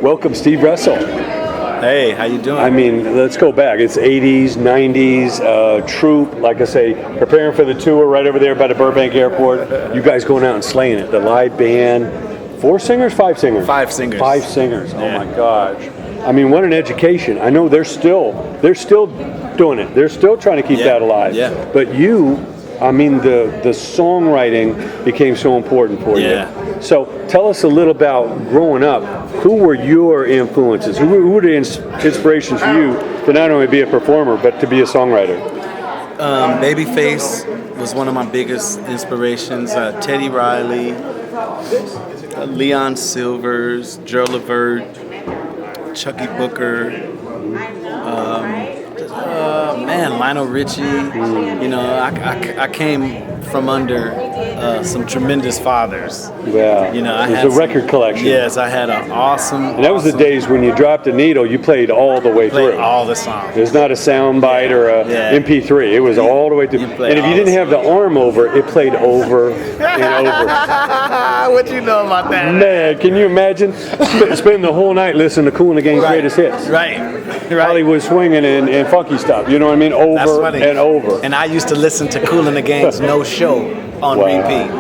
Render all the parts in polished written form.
welcome Steve Russell. Hey, how you doing? I mean, let's go back. It's 80s, 90s, Troop, like I say, preparing for the tour right over there by the Burbank Airport. You guys going out and slaying it. The live band. 4 singers, 5 singers? 5 singers. 5 singers. Yeah. Oh my gosh. I mean, what an education. I know they're still doing it. They're still trying to keep that alive. Yeah. But you, I mean, the songwriting became so important for you. So tell us a little about growing up. Who were your influences? Who were the inspirations for you to not only be a performer, but to be a songwriter? Babyface was one of my biggest inspirations. Teddy Riley, Leon Silvers, Gerald Levert, Chucky Booker, Lionel Richie. You know, I came from under some tremendous fathers. Yeah, you know, I it was had a record collection. Yes, I had an awesome. And that was the days when you dropped a needle, you played all the way through. All the songs. There's not a sound bite or a MP3. It was all the way through. And if you didn't have the arm over, it played over and over. What you know about that? Man, can you imagine spending the whole night listening to Kool and the Gang's greatest hits? Right. Hollywood swinging and funky stuff. You know what I mean? Over and over. And I used to listen to Kool and the Gang's No Show on repeat.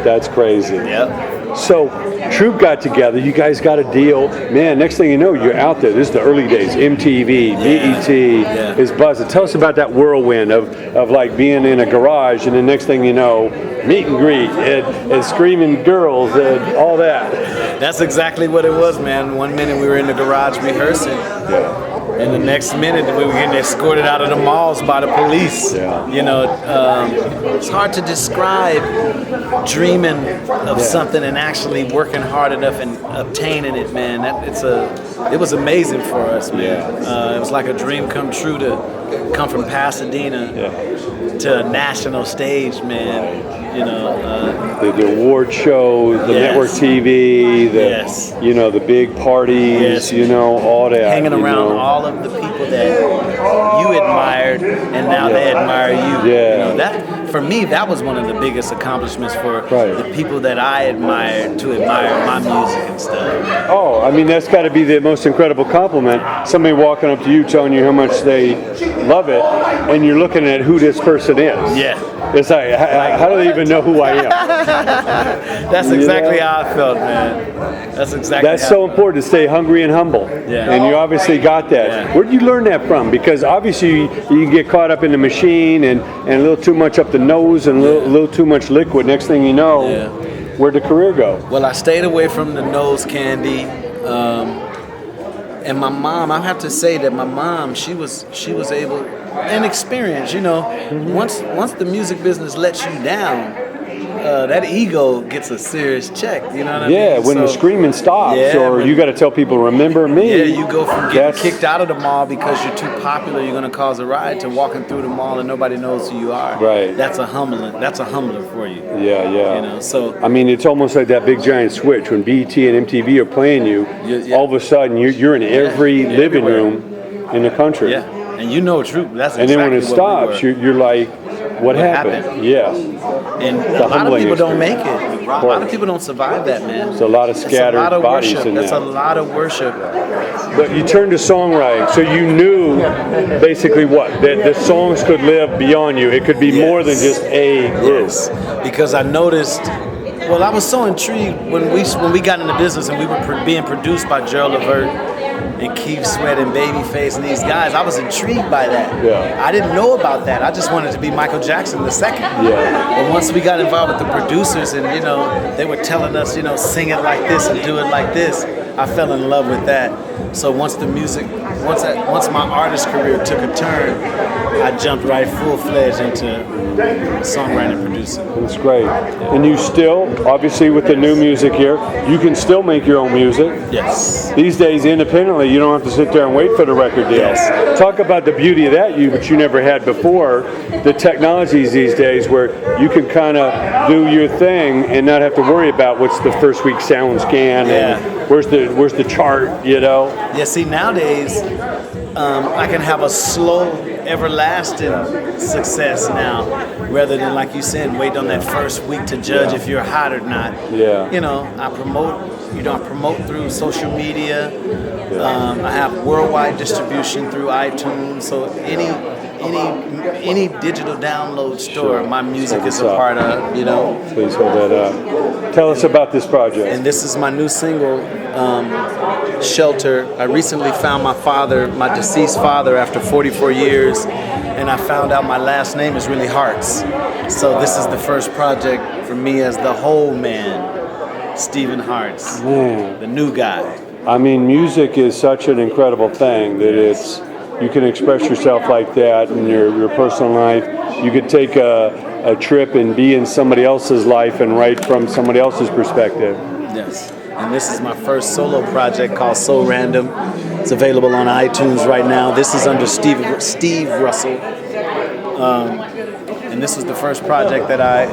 That's crazy. Yep. So, Troop got together. You guys got a deal. Man, next thing you know, you're out there. This is the early days. MTV, BET is buzzing. Tell us about that whirlwind of like being in a garage, and the next thing you know, meet and greet and screaming girls and all that. That's exactly what it was, man. One minute we were in the garage rehearsing. And the next minute we were getting escorted out of the malls by the police. You know, it's hard to describe dreaming of something and actually working hard enough and obtaining it, man. It was amazing for us, man. It was like a dream come true to come from Pasadena to a national stage, man. You know, the award shows, the network TV, the big parties, you know, all that. Hanging around all of the people that you admired, and now they admire you. You know, that for me, that was one of the biggest accomplishments for the people that I admired to admire my music and stuff. Oh, I mean, that's got to be the most incredible compliment. Somebody walking up to you telling you how much they love it, and you're looking at who this person is. Yeah. It's like, how do they even know who I am? That's exactly how I felt, man. That's exactly. That's so important to stay hungry and humble. And you obviously got that. Where did you learn that from? Because obviously you can get caught up in the machine and a little too much up the nose and a little too much liquid. Next thing you know, where'd the career go? Well, I stayed away from the nose candy. And my mom, I have to say that my mom, she was able, and experience, you know, once the music business lets you down, that ego gets a serious check, you know what I mean? Yeah, when the screaming stops, or you got to tell people, remember me. Yeah, you go from getting kicked out of the mall because you're too popular, you're going to cause a riot, to walking through the mall and nobody knows who you are. Right. That's a humbler for you. Yeah. You know, so I mean, it's almost like that big giant switch when BET and MTV are playing you. All of a sudden, you're in every living room in the country. Yeah, and you know, Troop. That's and then when it stops, you're like, what happened? Yeah. And a lot of people don't make it. A lot of people don't survive that, man. It's a lot of scattered bodies in That's that. a lot of worship. But you turned to songwriting, so you knew basically what? That the songs could live beyond you. It could be more than just a group. Because I noticed, well, I was so intrigued when we got into business and we were being produced by Gerald Levert and Keith Sweat and Babyface and these guys. I was intrigued by that. I didn't know about that. I just wanted to be Michael Jackson the second. But once we got involved with the producers and, you know, they were telling us, you know, sing it like this and do it like this, I fell in love with that. So once my artist career took a turn, I jumped right full-fledged into songwriting and producing. That's great. And you still, obviously with the new music here, you can still make your own music. Yes. These days, independently, you don't have to sit there and wait for the record deal. Talk about the beauty of that, which you never had before. The technologies these days where you can kind of do your thing and not have to worry about what's the first week sound scan and where's the chart, you know? Yeah, see, nowadays, I can have a slow, everlasting success now, rather than, like you said, wait on that first week to judge if you're hot or not. You know, I promote I promote through social media. I have worldwide distribution through iTunes. So any digital download store, my music is a part of. You know. Please hold that up. Tell us about this project. And this is my new single, Shelter. I recently found my deceased father, after 44 years, and I found out my last name is really Hartz. So this is the first project for me as the whole man, Stephen Hartz, the new guy. I mean, music is such an incredible thing that you can express yourself like that in your personal life. You could take a trip and be in somebody else's life and write from somebody else's perspective. Yes. And this is my first solo project called So Random. It's available on iTunes right now. This is under Steve Russell. And this was the first project that I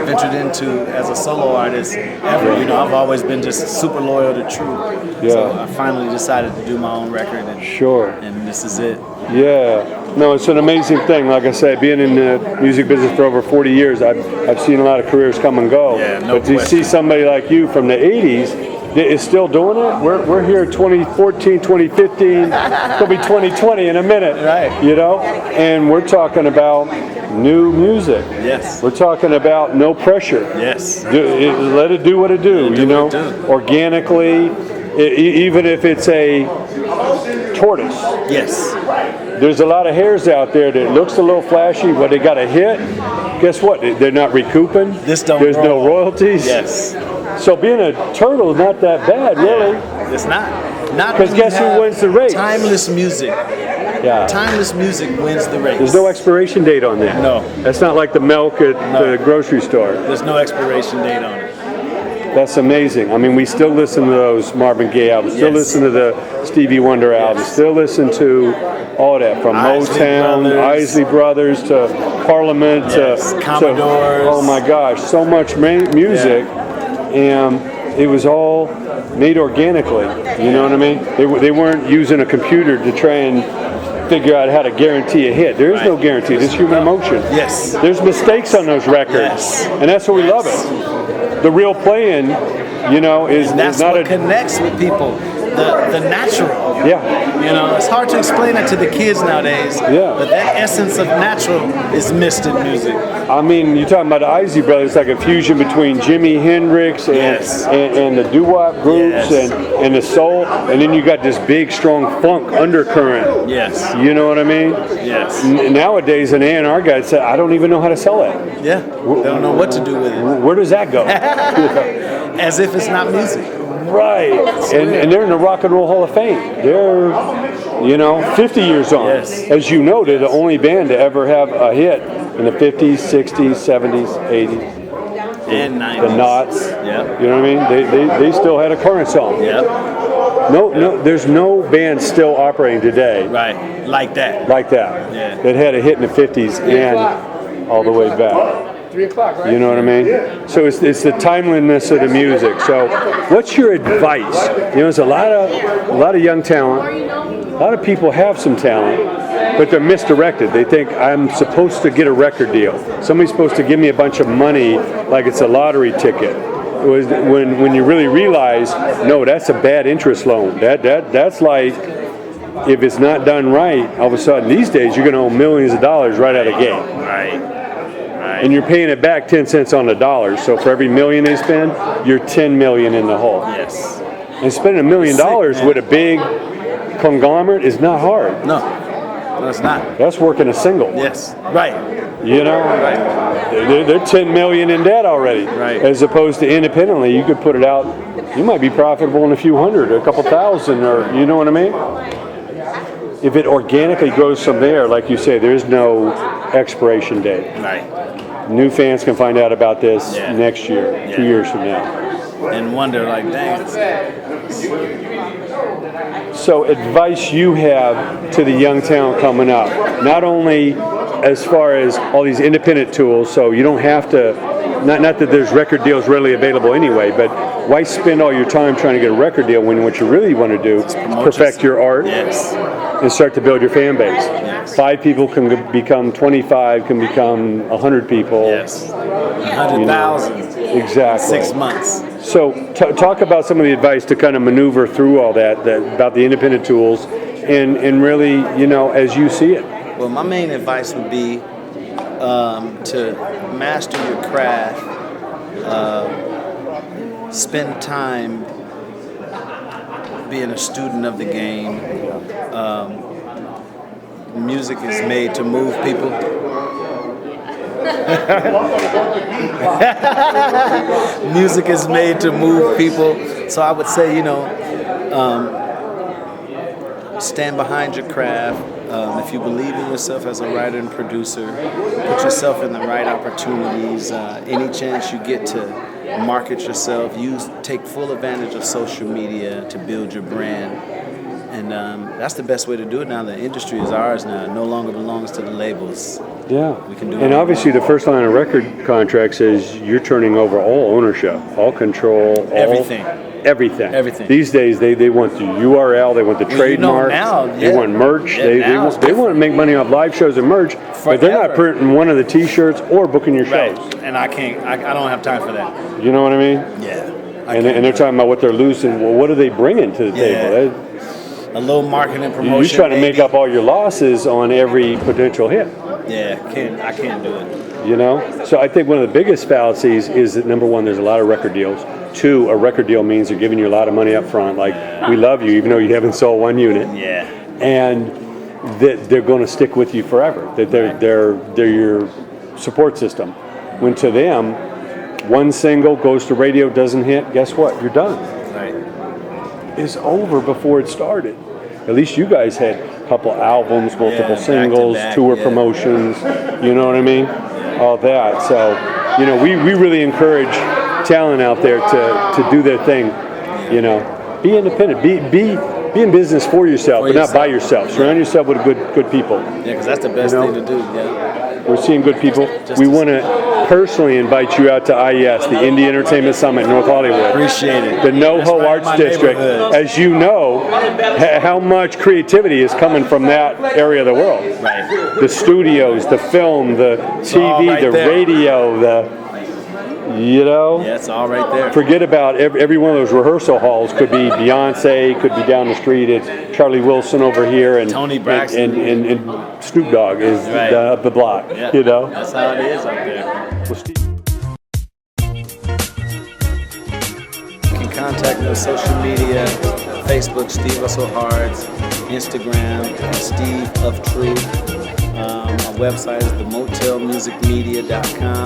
ventured into as a solo artist ever. You know, I've always been just super loyal to True. Yeah. So I finally decided to do my own record. And this is it. Yeah. No, it's an amazing thing. Like I said, being in the music business for over 40 years, I've seen a lot of careers come and go. Yeah, no but to see somebody like you from the 80s that is still doing it, we're here 2014, 2015, it'll be 2020 in a minute. Right. You know? And we're talking about new music. Yes. We're talking about no pressure. Yes. Let it do what it do, you know? Organically, even if it's a tortoise. Yes. There's a lot of hairs out there that looks a little flashy, but they got a hit. Guess what? They're not recouping. There's no royalties. Yes. So being a turtle is not that bad, really. It's not. Because guess who wins the race? Timeless music. Yeah. Timeless music wins the race. There's no expiration date on that. No. That's not like the milk at the grocery store. There's no expiration date on it. That's amazing. I mean, we still listen to those Marvin Gaye albums, still listen to the Stevie Wonder albums, still listen to all that, from Motown, Isley Brothers to Parliament to Commodores. Oh my gosh, so much music, and it was all made organically. You know what I mean? They weren't using a computer to try and figure out how to guarantee a hit. There is no guarantee. There's human emotion. Yes. There's mistakes on those records, and that's what we love it. The real playing, you know, is that's not what connects with people. The natural. Yeah. You know, it's hard to explain it to the kids nowadays. Yeah. But that essence of natural is missed in music. I mean, you're talking about the Isley Brothers, like a fusion between Jimi Hendrix and the doo-wop groups and the soul, and then you got this big, strong funk undercurrent. Yes. You know what I mean? Yes. Nowadays, an A&R guy said, I don't even know how to sell that. Yeah. They don't know what to do with it. Where does that go? As if it's not music. Right. And they're in the Rock and Roll Hall of Fame. They're, you know, 50 years on. Yes. As you know, they're the only band to ever have a hit in the 50s, 60s, 70s, 80s. And 90s. The Knots. Yeah. You know what I mean? They still had a current song. Yeah. No, there's no band still operating today. Right. Like that. Like that. Yeah. That had a hit in the 50s and all the way back. 3 o'clock, right? You know what I mean? So it's the timeliness of the music. So what's your advice? You know, there's a lot of young talent. A lot of people have some talent, but they're misdirected. They think I'm supposed to get a record deal. Somebody's supposed to give me a bunch of money like it's a lottery ticket. It was when you really realize, no, that's a bad interest loan. That's like, if it's not done right, all of a sudden these days you're going to owe millions of dollars right out of the gate. Right. And you're paying it back 10 cents on the dollar. So for every million they spend, you're 10 million in the hole. Yes. And spending $1 million with a big conglomerate is not hard. No, it's not. That's working a single. Yes. Right. You know, Right. they're 10 million in debt already. Right. As opposed to independently, you could put it out. You might be profitable in a few hundred, or a couple thousand, or you know what I mean. If it organically grows from there, like you say, there's no expiration date. Right. New fans can find out about this next year, 2 Yeah. years from now. And wonder, like, dang. So advice you have to the young talent coming up, not only as far as all these independent tools, so you don't have to, not that there's record deals readily available anyway, but why spend all your time trying to get a record deal when what you really want to do is perfect your art and start to build your fan base. Yes. 5 people can become 25, can become 100 people. Yes. 100,000. Exactly. 6 months. So talk about some of the advice to kind of maneuver through all that about the independent tools and really, as you see it. Well, my main advice would be to master your craft, spend time being a student of the game. Music is made to move people. Music is made to move people. So I would say, stand behind your craft. If you believe in yourself as a writer and producer, put yourself in the right opportunities. Any chance you get to market yourself, take full advantage of social media to build your brand. And that's the best way to do it now. The industry is ours now. It no longer belongs to the labels. Yeah. We can do and it. Obviously the first line of record contract says you're turning over all ownership, all control, Everything. Everything. These days they want the URL, they want the trademark, they want merch, they want to make money off live shows and merch, but they're not printing one of the T-shirts or booking your shows. Right. And I don't have time for that. You know what I mean? Yeah. And they're talking about what they're losing. Well, what are they bringing to the table? A little marketing promotion. You're trying to make up all your losses on every potential hit. Yeah, I can't do it. So I think one of the biggest fallacies is that, number one, there's a lot of record deals. Two, a record deal means they're giving you a lot of money up front, like we love you even though you haven't sold one unit. Yeah. And that they're going to stick with you forever. That they're your support system. When to them, one single goes to radio, doesn't hit, guess what? You're done. Right. It's over before it started. At least you guys had a couple albums, multiple singles, back-to-back, tour promotions, you know what I mean? All that. So, we really encourage talent out there to do their thing. Be independent. Be in business for yourself, but not by yourself. Surround yourself with good people. Yeah, because that's the best thing to do. Yeah. We're seeing good people. We want to personally invite you out to IES, the Indie Entertainment Summit in North Hollywood. Appreciate it. The NoHo Arts District. As you know, how much creativity is coming from that area of the world. Right. The studios, the film, the TV, the radio, Yeah, it's all right there. Forget about every one of those rehearsal halls. Could be Beyonce, could be down the street. It's Charlie Wilson over here, and Tony Braxton, and Snoop Dogg is up the block. Yeah. That's how it is up there. Well, Steve, You can contact me on social media: Facebook, Steve Russell Hards; Instagram, Steve of Truth. My website is themotelmusicmedia.com.